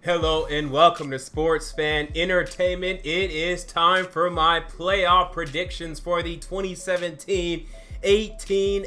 Hello and welcome to Sports Fan Entertainment. It is time for my playoff predictions for the 2017-18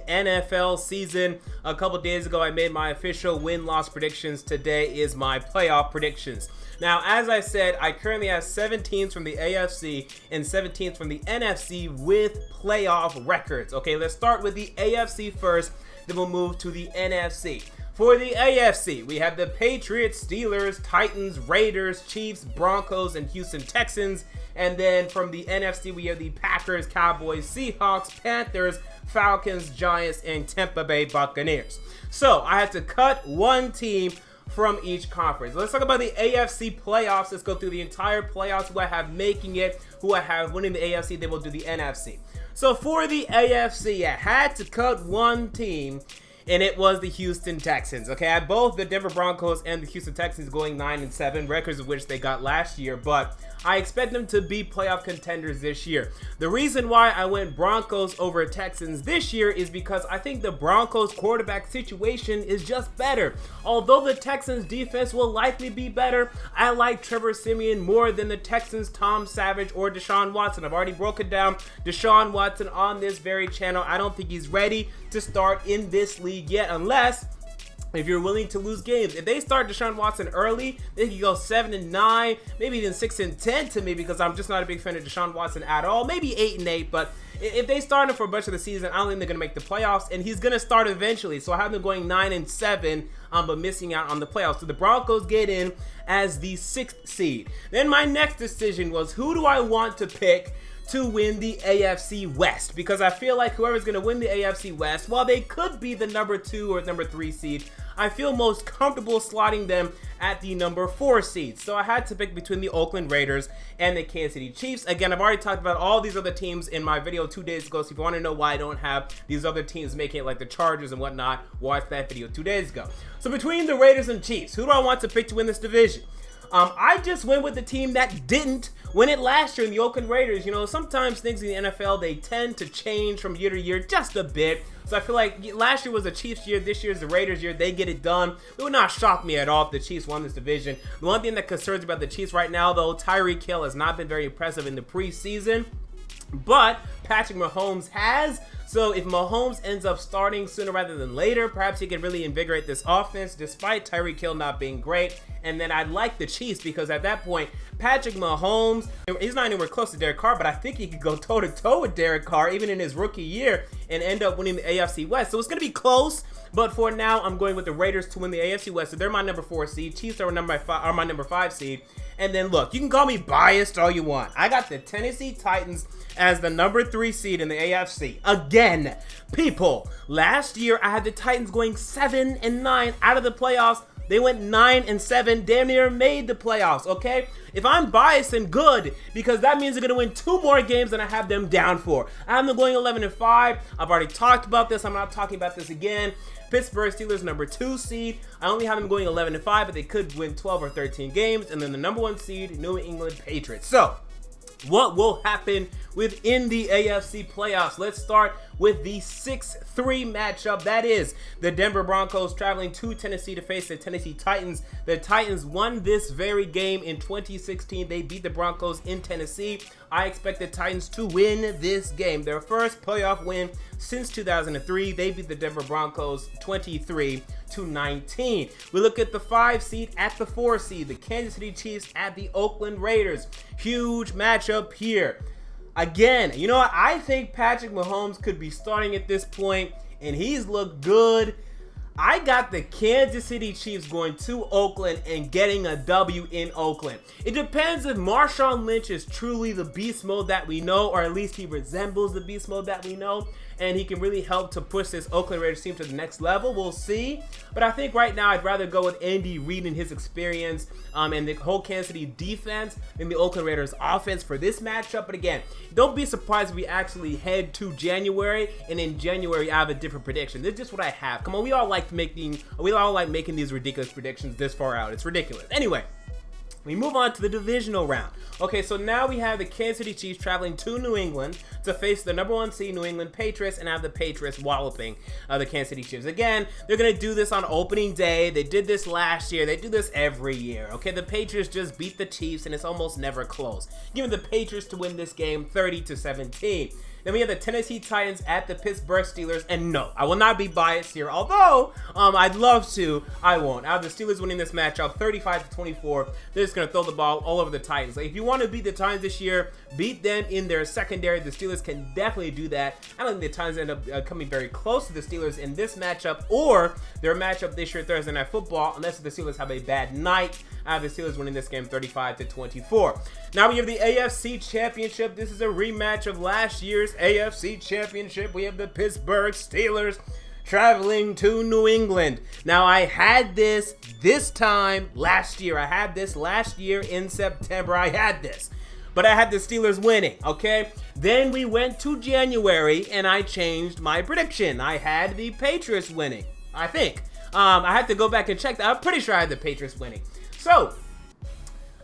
NFL season. A couple days ago, I made my official win-loss predictions. Today is my playoff predictions. Now, as I said, I currently have 7 teams from the AFC and 7 teams from the NFC with playoff records. Okay, let's start with the AFC first, then we'll move to the NFC. For the AFC, we have the Patriots, Steelers, Titans, Raiders, Chiefs, Broncos, and Houston Texans. And then from the NFC, we have the Packers, Cowboys, Seahawks, Panthers, Falcons, Giants, and Tampa Bay Buccaneers. So I had to cut one team from each conference. Let's talk about the AFC playoffs. Let's go through the entire playoffs, who I have making it, who I have winning the AFC, then we'll do the NFC. So for the AFC, I had to cut one team, and it was the Houston Texans. Okay, I had both the Denver Broncos and the Houston Texans going 9-7, records of which they got last year, but I expect them to be playoff contenders this year. The reason why I went Broncos over Texans this year is because I think the Broncos quarterback situation is just better. Although the Texans defense will likely be better, I like Trevor Siemian more than the Texans' Tom Savage or Deshaun Watson. I've already broken down Deshaun Watson on this very channel. I don't think he's ready to start in this league yet, unless if you're willing to lose games. If they start Deshaun Watson early, they can go 7-9, maybe even 6-10 to me, because I'm just not a big fan of Deshaun Watson at all. Maybe 8-8, but if they start him for a bunch of the season, I don't think they're going to make the playoffs, and he's going to start eventually. So I have them going 9-7, but missing out on the playoffs. So the Broncos get in as the 6th seed. Then my next decision was, who do I want to pick to win the AFC West? Because I feel like whoever's going to win the AFC West, while they could be the number 2 or number 3 seed, I feel most comfortable slotting them at the number 4 seed. So I had to pick between the Oakland Raiders and the Kansas City Chiefs. Again, I've already talked about all these other teams in my video 2 days ago, so if you want to know why I don't have these other teams making it, like the Chargers and whatnot, watch that video 2 days ago. So between the Raiders and Chiefs, who do I want to pick to win this division? I just went with the team that didn't win it last year in the Oakland Raiders. You know, sometimes things in the NFL, they tend to change from year to year just a bit. So I feel like last year was the Chiefs' year, this year's the Raiders' year. They get it done. It would not shock me at all if the Chiefs won this division. The one thing that concerns me about the Chiefs right now, though, Tyreek Hill has not been very impressive in the preseason, but Patrick Mahomes has. So if Mahomes ends up starting sooner rather than later, perhaps he can really invigorate this offense despite Tyreek Hill not being great. And then I'd like the Chiefs, because at that point, Patrick Mahomes, he's not anywhere close to Derek Carr, but I think he could go toe-to-toe with Derek Carr even in his rookie year and end up winning the AFC West. So it's going to be close, but for now, I'm going with the Raiders to win the AFC West. So they're my number 4 seed. Chiefs are my number 5 seed. And then look, you can call me biased all you want. I got the Tennessee Titans as the number 3 seed in the AFC. Again, people, last year I had the Titans going 7-9 out of the playoffs. They went 9-7, damn near made the playoffs, okay? If I'm biased, then good, because that means they're going to win 2 more games than I have them down for. I have them going 11-5. I've already talked about this. I'm not talking about this again. Pittsburgh Steelers, number 2 seed. I only have them going 11-5, but they could win 12 or 13 games. And then the number 1 seed, New England Patriots. So what will happen within the AFC playoffs? Let's start with the 6-3 matchup. That is the Denver Broncos traveling to Tennessee to face the Tennessee Titans. The Titans won this very game in 2016. They beat the Broncos in Tennessee. I expect the Titans to win this game. Their first playoff win since 2003. They beat the Denver Broncos 23-19. We look at the 5 seed at the 4 seed, the Kansas City Chiefs at the Oakland Raiders. Huge matchup here. Again, you know what? I think Patrick Mahomes could be starting at this point, and he's looked good. I got the Kansas City Chiefs going to Oakland and getting a W in Oakland. It depends if Marshawn Lynch is truly the beast mode that we know, or at least he resembles the beast mode that we know, and he can really help to push this Oakland Raiders team to the next level. We'll see. But I think right now I'd rather go with Andy Reid and his experience and the whole Kansas City defense than the Oakland Raiders offense for this matchup. But again, don't be surprised if we actually head to January, and in January I have a different prediction. This is just what I have. Come on, we all like making these ridiculous predictions this far out. It's ridiculous. Anyway, We move on to the divisional round. Okay, so now we have the Kansas City Chiefs traveling to New England to face the number 1 seed New England Patriots and have the Patriots walloping the Kansas City Chiefs. Again, they're going to do this on opening day. They did this last year. They do this every year. Okay, the Patriots just beat the Chiefs and it's almost never close. Giving the Patriots to win this game 30-17. Then we have the Tennessee Titans at the Pittsburgh Steelers. And no, I will not be biased here. Although, I'd love to, I won't. I have the Steelers winning this matchup 35-24. They're just going to throw the ball all over the Titans. Like, if you want to beat the Titans this year, beat them in their secondary. The Steelers can definitely do that. I don't think the Titans end up coming very close to the Steelers in this matchup or their matchup this year, Thursday Night Football, unless the Steelers have a bad night. I have the Steelers winning this game 35-24. Now we have the AFC Championship. This is a rematch of last year's AFC Championship. We have the Pittsburgh Steelers traveling to New England. Now, I had this time last year. I had this last year in September. I had this. But I had the Steelers winning, okay? Then we went to January, and I changed my prediction. I had the Patriots winning, I think. I had to go back and check that. I'm pretty sure I had the Patriots winning. So,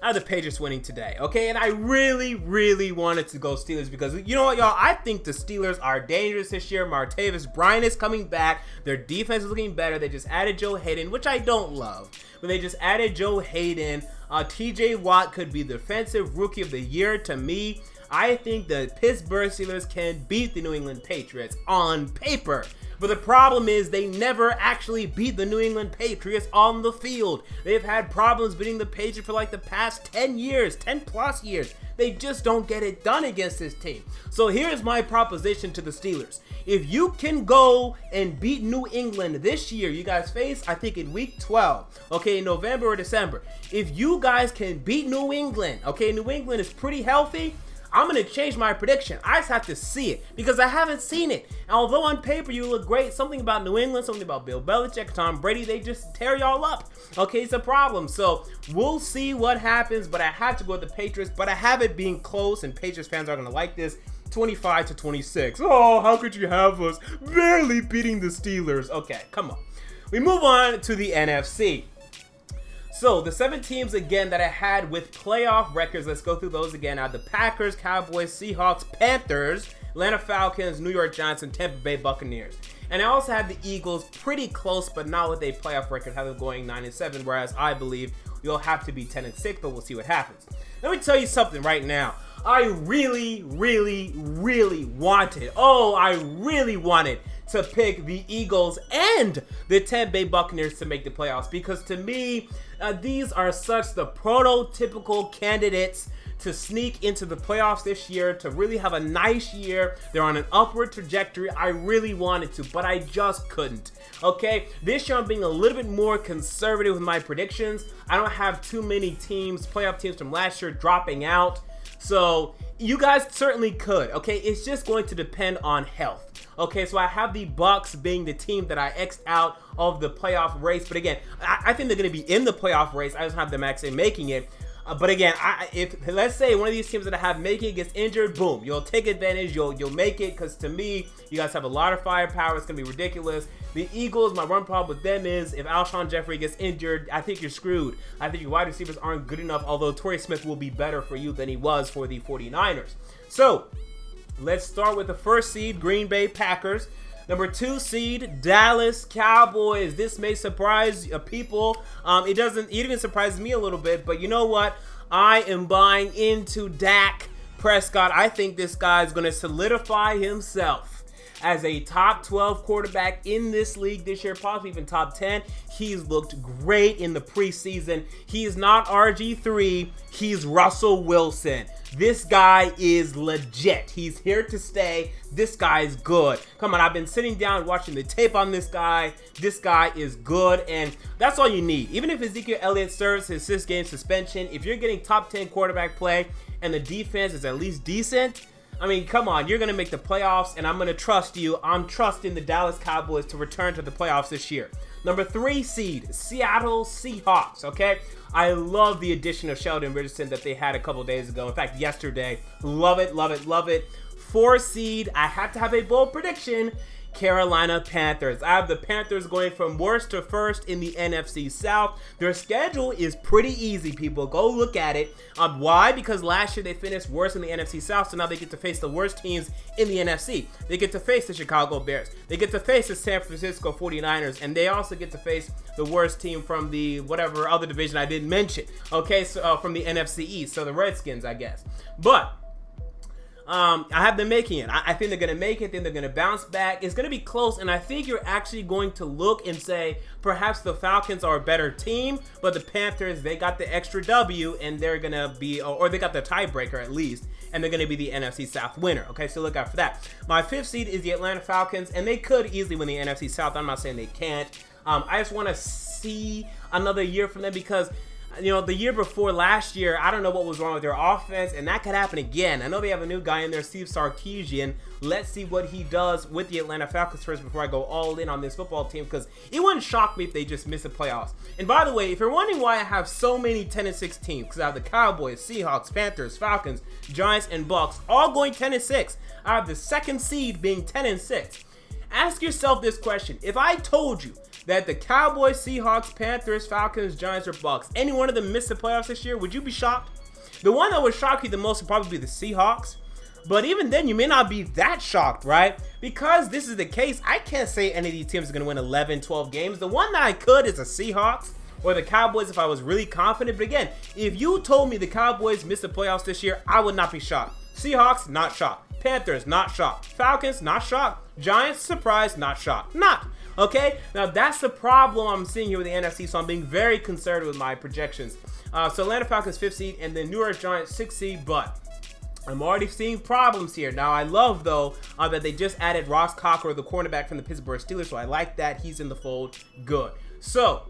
I had the Patriots winning today, okay? And I really wanted to go Steelers because, you know what, y'all? I think the Steelers are dangerous this year. Martavis Bryant is coming back. Their defense is looking better. They just added Joe Hayden, which I don't love. But they just added Joe Hayden. TJ Watt could be Defensive Rookie of the Year to me. I think the Pittsburgh Steelers can beat the New England Patriots on paper. But the problem is they never actually beat the New England Patriots on the field. They've had problems beating the Patriots for like the past 10 years, 10 plus years. They just don't get it done against this team. So here's my proposition to the Steelers. If you can go and beat New England this year, you guys face, I think, in week 12, okay, in November or December. If you guys can beat New England, okay, New England is pretty healthy, I'm going to change my prediction. I just have to see it because I haven't seen it. And although on paper you look great, something about New England, something about Bill Belichick, Tom Brady, they just tear y'all up. Okay, it's a problem. So we'll see what happens, but I have to go with the Patriots. But I have it being close, and Patriots fans are going to like this. 25-26. Oh, how could you have us barely beating the Steelers? Okay, come on. We move on to the NFC. So, the 7 teams, again, that I had with playoff records, let's go through those again. I have the Packers, Cowboys, Seahawks, Panthers, Atlanta Falcons, New York Giants, and Tampa Bay Buccaneers. And I also had the Eagles pretty close, but not with a playoff record, have them going 9-7, whereas I believe you'll have to be 10-6, but we'll see what happens. Let me tell you something right now. I really wanted to pick the Eagles and the Tampa Bay Buccaneers to make the playoffs because to me, these are such the prototypical candidates to sneak into the playoffs this year, to really have a nice year. They're on an upward trajectory. I really wanted to, but I just couldn't. Okay, this year I'm being a little bit more conservative with my predictions. I don't have too many teams, playoff teams from last year dropping out. So you guys certainly could, okay? It's just going to depend on health. Okay, so I have the Bucks being the team that I X'd out of the playoff race. But again, I think they're going to be in the playoff race. I just have them actually making it. But again, if let's say one of these teams that I have making it gets injured, boom, you'll take advantage. You'll make it because to me, you guys have a lot of firepower. It's going to be ridiculous. The Eagles, my one problem with them is if Alshon Jeffrey gets injured, I think you're screwed. I think your wide receivers aren't good enough, although Torrey Smith will be better for you than he was for the 49ers. So, let's start with the first seed, Green Bay Packers. Number 2 seed, Dallas Cowboys. This may surprise people. It even surprises me a little bit, but you know what? I am buying into Dak Prescott. I think this guy is going to solidify himself as a top 12 quarterback in this league this year, possibly even top 10. He's looked great in the preseason. He's not RG3. He's Russell Wilson. This guy is legit. He's here to stay. This guy is good. Come on, I've been sitting down watching the tape on this guy. This guy is good, and that's all you need. Even if Ezekiel Elliott serves his 6-game suspension, if you're getting top 10 quarterback play and the defense is at least decent, I mean, come on, you're going to make the playoffs, and I'm going to trust you. I'm trusting the Dallas Cowboys to return to the playoffs this year. Number 3 seed, Seattle Seahawks, okay? I love the addition of Sheldon Richardson that they had a couple days ago. In fact, yesterday. Love it. 4 seed, I have to have a bold prediction. Carolina Panthers. I have the Panthers going from worst to first in the NFC South. Their schedule is pretty easy, people. Go look at it. Why? Because last year they finished worst in the NFC South, so now they get to face the worst teams in the NFC. They get to face the Chicago Bears. They get to face the San Francisco 49ers, and they also get to face the worst team from the whatever other division I didn't mention. Okay, so from the NFC East, so the Redskins, I guess. But I have them making it. I think they're going to make it. I think they're going to bounce back. It's going to be close, and I think you're actually going to look and say perhaps the Falcons are a better team, but the Panthers, they got the extra W, and they're going to be, or they got the tiebreaker at least, and they're going to be the NFC South winner. Okay, so look out for that. My 5th seed is the Atlanta Falcons, and they could easily win the NFC South. I'm not saying they can't. I just want to see another year from them because the year before last year, I don't know what was wrong with their offense, and that could happen again. I know they have a new guy in there, Steve Sarkisian. Let's see what he does with the Atlanta Falcons first before I go all in on this football team, because it wouldn't shock me if they just miss the playoffs. And by the way, if you're wondering why I have so many 10-6 teams, because I have the Cowboys, Seahawks, Panthers, Falcons, Giants, and Bucks all going 10-6. I have the 2nd seed being 10-6. Ask yourself this question. If I told you that the Cowboys, Seahawks, Panthers, Falcons, Giants, or Bucks, any one of them missed the playoffs this year, would you be shocked? The one that would shock you the most would probably be the Seahawks. But even then, you may not be that shocked, right? Because this is the case, I can't say any of these teams are going to win 11, 12 games. The one that I could is the Seahawks or the Cowboys if I was really confident. But again, if you told me the Cowboys missed the playoffs this year, I would not be shocked. Seahawks, not shocked. Panthers, not shocked. Falcons, not shocked. Giants, surprised, not shocked. Not. Okay, now that's the problem I'm seeing here with the NFC, so I'm being very conservative with my projections. So Atlanta Falcons 5th seed, and then New York Giants 6th seed, but I'm already seeing problems here. Now, I love, though, that they just added Ross Cocker, the cornerback from the Pittsburgh Steelers, so I like that. He's in the fold. Good. So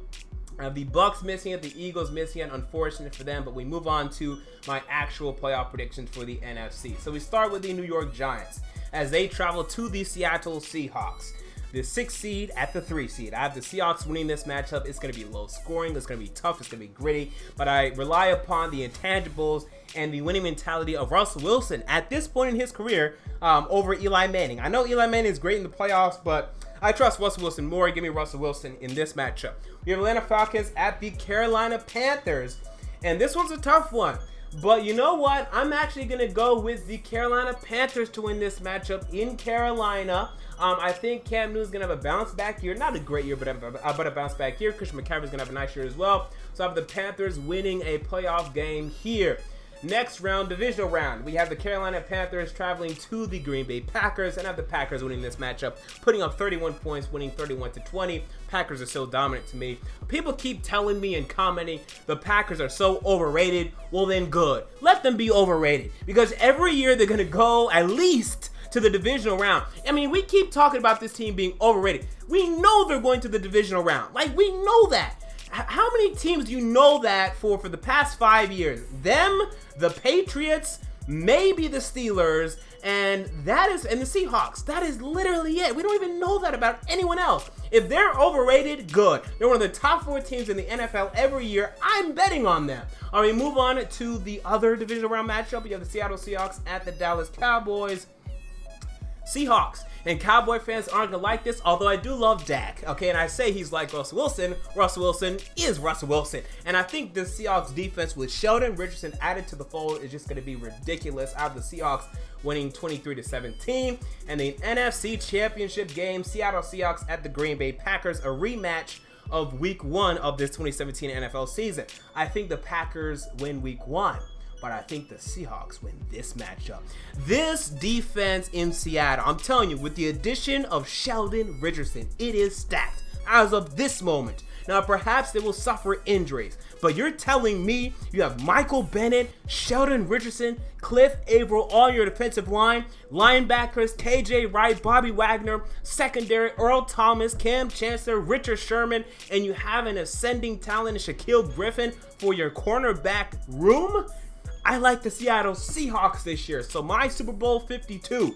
the Bucks missing it, the Eagles missing it, unfortunate for them, but we move on to my actual playoff predictions for the NFC. So we start with the New York Giants as they travel to the Seattle Seahawks. The 6th seed at the 3 seed. I have the Seahawks winning this matchup. It's going to be low scoring. It's going to be tough. It's going to be gritty. But I rely upon the intangibles and the winning mentality of Russell Wilson at this point in his career over Eli Manning. I know Eli Manning is great in the playoffs, but I trust Russell Wilson more. Give me Russell Wilson in this matchup. We have Atlanta Falcons at the Carolina Panthers. And this one's a tough one. But you know what? I'm actually going to go with the Carolina Panthers to win this matchup in Carolina. I think Cam Newton's going to have a bounce back year. Not a great year, but a bounce back year. Christian McCaffrey's going to have a nice year as well. So I have the Panthers winning a playoff game here. Next round, divisional round. We have the Carolina Panthers traveling to the Green Bay Packers, and I have the Packers winning this matchup, putting up 31 points, winning 31-20. Packers are so dominant to me. People keep telling me and commenting the Packers are so overrated. Well, then good. Let them be overrated, because every year they're going to go at least to the divisional round. I mean, we keep talking about this team being overrated. We know they're going to the divisional round. Like, we know that. How many teams do you know that for the past 5 years? Them, the Patriots, maybe the Steelers, and the Seahawks. That is literally it. We don't even know that about anyone else. If they're overrated, good. They're one of the top 4 teams in the NFL every year. I'm betting on them. All right, move on to the other divisional round matchup. You have the Seattle Seahawks at the Dallas Cowboys. Seahawks and Cowboy fans aren't going to like this, although I do love Dak, okay? And I say he's like Russell Wilson. Russell Wilson is Russell Wilson. And I think the Seahawks defense with Sheldon Richardson added to the fold is just going to be ridiculous. I have the Seahawks winning 23-17. And the NFC Championship game, Seattle Seahawks at the Green Bay Packers, a rematch of Week 1 of this 2017 NFL season. I think the Packers win Week 1. But I think the Seahawks win this matchup. This defense in Seattle, I'm telling you, with the addition of Sheldon Richardson, it is stacked as of this moment. Now, perhaps they will suffer injuries, but you're telling me you have Michael Bennett, Sheldon Richardson, Cliff Averill, all your defensive line, linebackers, KJ Wright, Bobby Wagner, secondary, Earl Thomas, Cam Chancellor, Richard Sherman, and you have an ascending talent in Shaquille Griffin for your cornerback room? I like the Seattle Seahawks this year. So my Super Bowl 52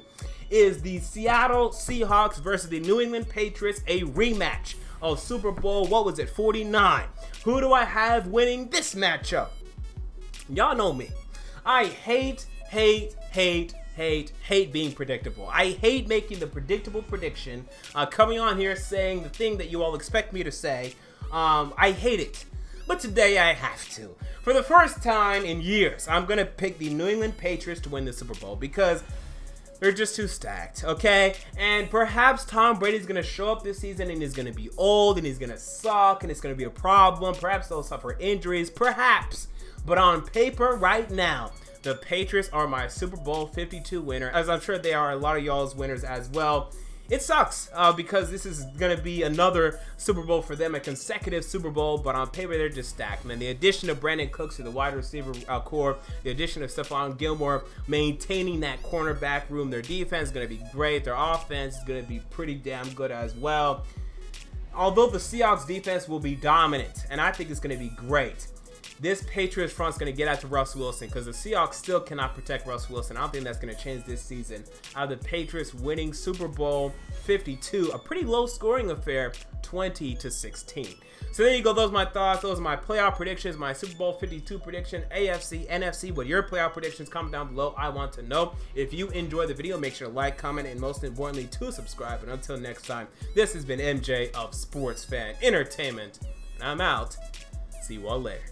is the Seattle Seahawks versus the New England Patriots, a rematch of Super Bowl, 49. Who do I have winning this matchup? Y'all know me. I hate hate being predictable. I hate making the predictable prediction, coming on here saying the thing that you all expect me to say. I hate it. But today I have to. For the first time in years, I'm going to pick the New England Patriots to win the Super Bowl because they're just too stacked, okay? And perhaps Tom Brady's going to show up this season and he's going to be old and he's going to suck and it's going to be a problem. Perhaps they'll suffer injuries, perhaps. But on paper right now, the Patriots are my Super Bowl 52 winner, as I'm sure they are a lot of y'all's winners as well. It sucks because this is going to be another Super Bowl for them, a consecutive Super Bowl, but on paper they're just stacked, man. The addition of Brandon Cooks to the wide receiver core, the addition of Stephon Gilmore maintaining that cornerback room, their defense is going to be great, their offense is going to be pretty damn good as well. Although the Seahawks defense will be dominant, and I think it's going to be great, this Patriots front is going to get after Russ Wilson because the Seahawks still cannot protect Russ Wilson. I don't think that's going to change this season. The Patriots winning Super Bowl 52, a pretty low scoring affair, 20-16. So there you go. Those are my thoughts. Those are my playoff predictions, my Super Bowl 52 prediction, AFC, NFC. What your playoff predictions? Comment down below. I want to know. If you enjoyed the video, make sure to like, comment, and most importantly, to subscribe. And until next time, this has been MJ of Sports Fan Entertainment. And I'm out. See you all later.